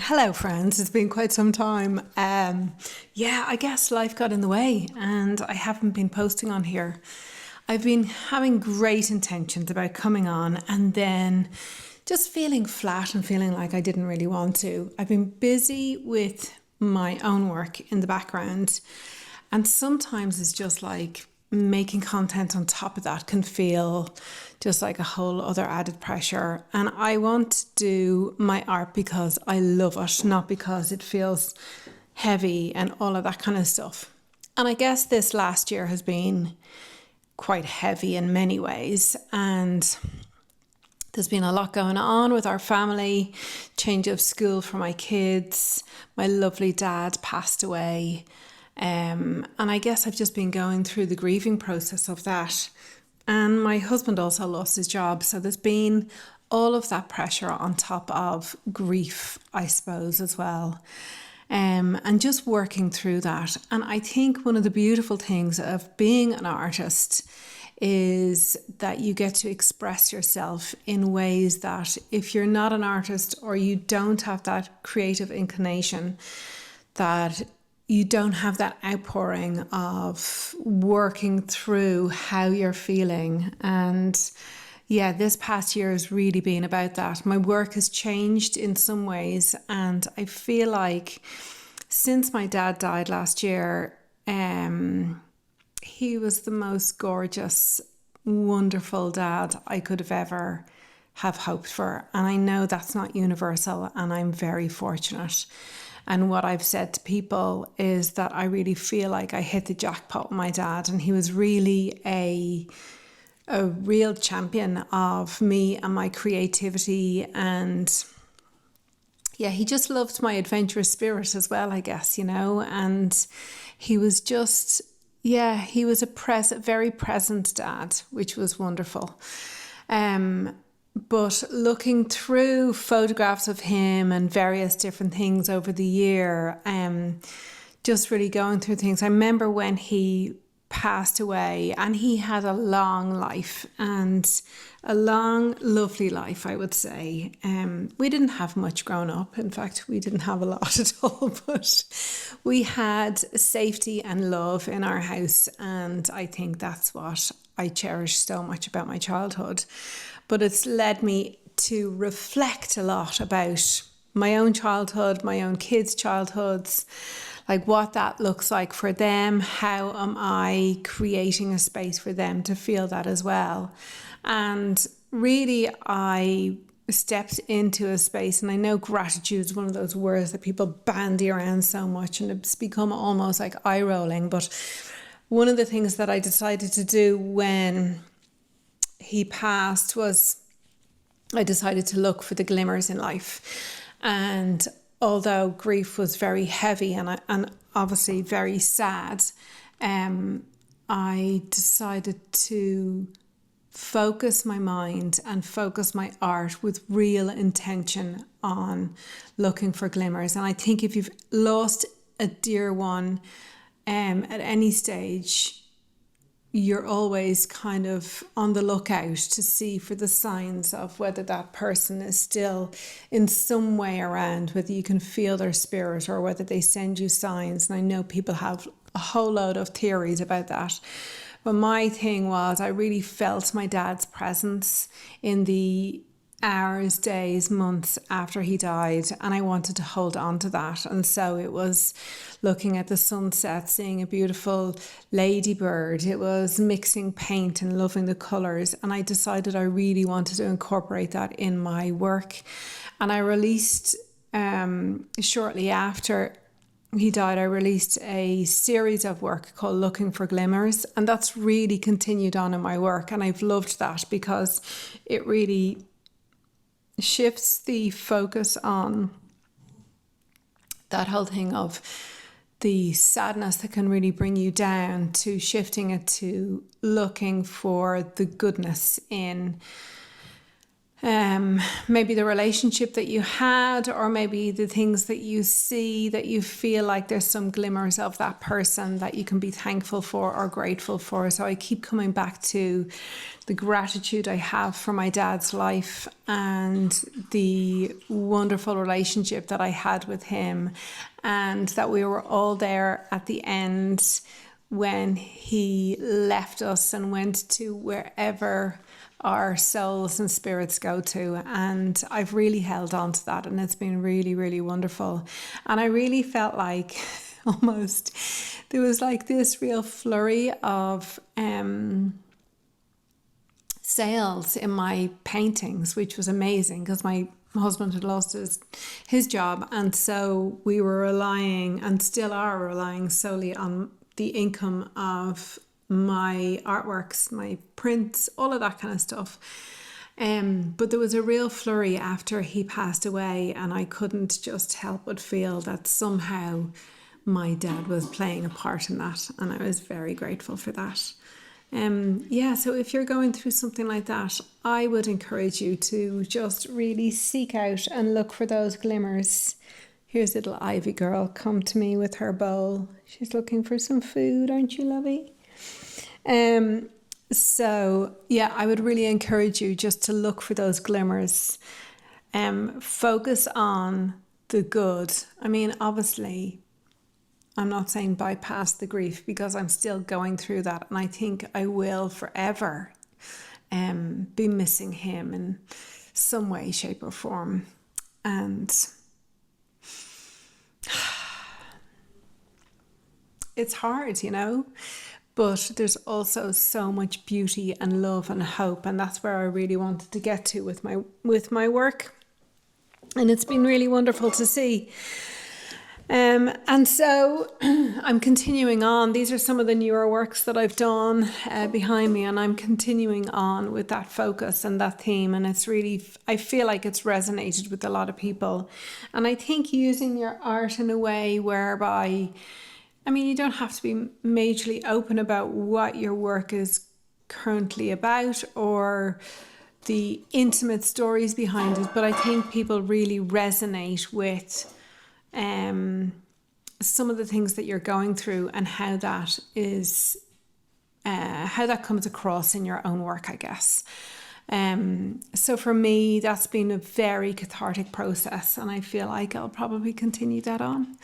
Hello, friends. It's been quite some time. I guess life got in the way and I haven't been posting on here. I've been having great intentions about coming on and then just feeling flat and feeling like I didn't really want to. I've been busy with my own work in the background, and sometimes it's just like making content on top of that can feel just like a whole other added pressure. And I want to do my art because I love it, not because it feels heavy and all of that kind of stuff. And I guess this last year has been quite heavy in many ways. And there's been a lot going on with our family, change of school for my kids. My lovely dad passed away. And I guess I've just been going through the grieving process of that. And my husband also lost his job. So there's been all of that pressure on top of grief, I suppose, as well. And just working through that. And I think one of the beautiful things of being an artist is that you get to express yourself in ways that if you're not an artist or you don't have that creative inclination, that you don't have that outpouring of working through how you're feeling. And yeah, this past year has really been about that. My work has changed in some ways, and I feel like since my dad died last year, he was the most gorgeous, wonderful dad I could have ever have hoped for. And I know that's not universal, and I'm very fortunate. And what I've said to people is that I really feel like I hit the jackpot with my dad, and he was really a real champion of me and my creativity. And yeah, he just loved my adventurous spirit as well, I guess, and he was just, he was a very present dad, which was wonderful. But looking through photographs of him and various different things over the year, just really going through things. I remember when he passed away, and he had a long life and a long, lovely life, I would say. We didn't have much growing up. In fact, we didn't have a lot at all, but we had safety and love in our house. And I think that's what I cherish so much about my childhood. But it's led me to reflect a lot about my own childhood, my own kids' childhoods, like what that looks like for them. How am I creating a space for them to feel that as well? And really, I stepped into a space, and I know gratitude is one of those words that people bandy around so much, and it's become almost like eye rolling. But one of the things that I decided to do when he passed was I decided to look for the glimmers in life. And although grief was very heavy and obviously very sad, I decided to focus my mind and focus my art with real intention on looking for glimmers. And I think if you've lost a dear one at any stage, you're always kind of on the lookout to see for the signs of whether that person is still in some way around, whether you can feel their spirit or whether they send you signs. And I know people have a whole load of theories about that. But my thing was I really felt my dad's presence in the hours, days, months after he died, and I wanted to hold on to that. And so it was looking at the sunset, seeing a beautiful ladybird. It was mixing paint and loving the colours, and I decided I really wanted to incorporate that in my work. And I released shortly after he died, I released a series of work called Looking for Glimmers, and that's really continued on in my work, and I've loved that because it really shifts the focus on that whole thing of the sadness that can really bring you down to shifting it to looking for the goodness in maybe the relationship that you had, or maybe the things that you see that you feel like there's some glimmers of that person that you can be thankful for or grateful for. So I keep coming back to the gratitude I have for my dad's life and the wonderful relationship that I had with him, and that we were all there at the end when he left us and went to wherever our souls and spirits go to. And I've really held on to that, and it's been really, really wonderful. And I really felt like almost there was like this real flurry of sales in my paintings, which was amazing because my husband had lost his job, and so we were relying, and still are relying, solely on the income of my artworks, my prints, all of that kind of stuff. But there was a real flurry after he passed away, and I couldn't just help but feel that somehow my dad was playing a part in that, and I was very grateful for that. So if you're going through something like that, I would encourage you to just really seek out and look for those glimmers. Here's little Ivy girl come to me with her bowl. She's looking for some food, aren't you, lovey? I would really encourage you just to look for those glimmers. Focus on the good. I mean, obviously, I'm not saying bypass the grief, because I'm still going through that, and I think I will forever be missing him in some way, shape or form. And it's hard, but there's also so much beauty and love and hope, and that's where I really wanted to get to with my work, and it's been really wonderful to see. And so I'm continuing on. These are some of the newer works that I've done behind me, and I'm continuing on with that focus and that theme, and it's really, I feel like it's resonated with a lot of people. And I think using your art in a way whereby, I mean, you don't have to be majorly open about what your work is currently about or the intimate stories behind it, but I think people really resonate with some of the things that you're going through and how that is, how that comes across in your own work, I guess. So for me, that's been a very cathartic process, and I feel like I'll probably continue that on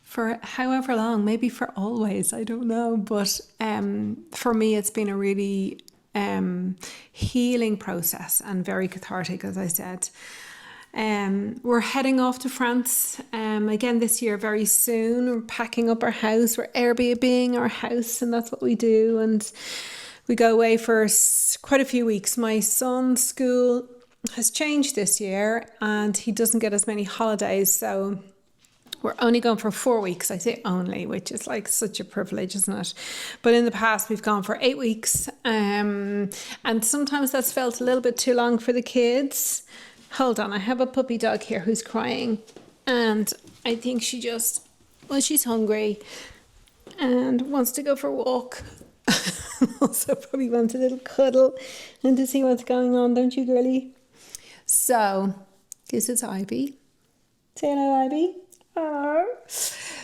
for however long, maybe for always, I don't know. But for me, it's been a really healing process and very cathartic, as I said. We're heading off to France again this year very soon. We're packing up our house. We're Airbnb-ing our house, and that's what we do. And we go away for quite a few weeks. My son's school has changed this year, and he doesn't get as many holidays, so we're only going for 4 weeks. I say only, which is like such a privilege, isn't it? But in the past, we've gone for 8 weeks. And sometimes that's felt a little bit too long for the kids. Hold on, I have a puppy dog here who's crying. And I think she's hungry and wants to go for a walk. Also probably wants a little cuddle and to see what's going on, don't you, girlie? So, this is Ivy. Say hello, Ivy.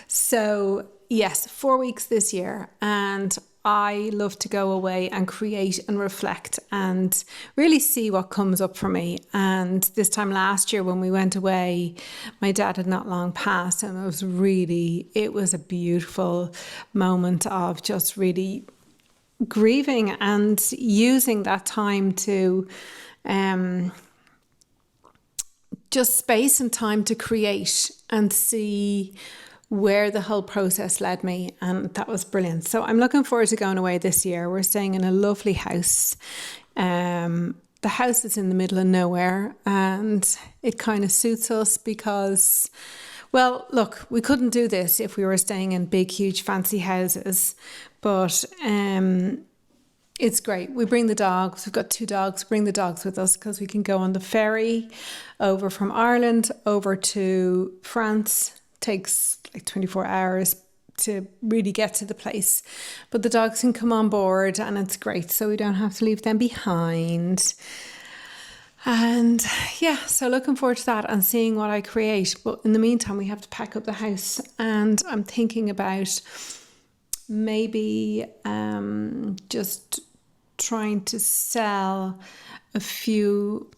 So yes, 4 weeks this year, and I love to go away and create and reflect and really see what comes up for me. And this time last year when we went away, my dad had not long passed, and it was a beautiful moment of just really grieving and using that time to just space and time to create and see where the whole process led me, and that was brilliant. So I'm looking forward to going away this year. We're staying in a lovely house. The house is in the middle of nowhere, and it kind of suits us because, well, look, we couldn't do this if we were staying in big, huge, fancy houses, but it's great. We bring the dogs. We've got 2 dogs. Bring the dogs with us because we can go on the ferry over from Ireland over to France. Takes like 24 hours to really get to the place, but the dogs can come on board, and it's great, so we don't have to leave them behind. And yeah, so looking forward to that and seeing what I create. But in the meantime, we have to pack up the house, and I'm thinking about maybe just trying to sell a few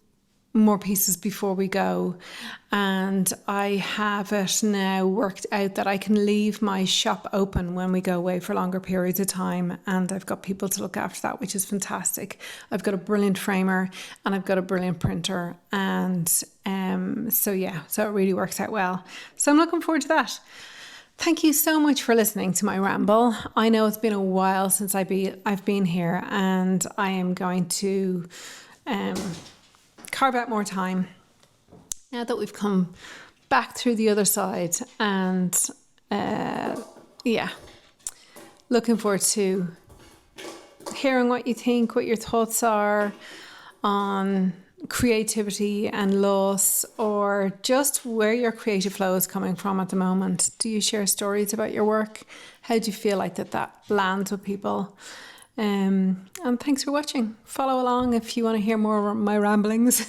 more pieces before we go. And I have it now worked out that I can leave my shop open when we go away for longer periods of time, and I've got people to look after that, which is fantastic. I've got a brilliant framer and I've got a brilliant printer, and so it really works out well. So I'm looking forward to that. Thank you so much for listening to my ramble. I know it's been a while since I've been here, and I am going to carve out more time now that we've come back through the other side. And looking forward to hearing what you think, what your thoughts are on creativity and loss, or just where your creative flow is coming from at the moment. Do you share stories about your work? How do you feel like that lands with people? And thanks for watching. Follow along if you want to hear more of my ramblings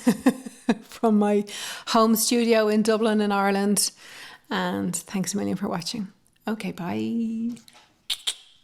from my home studio in Dublin in Ireland. And thanks a million for watching. Okay, bye.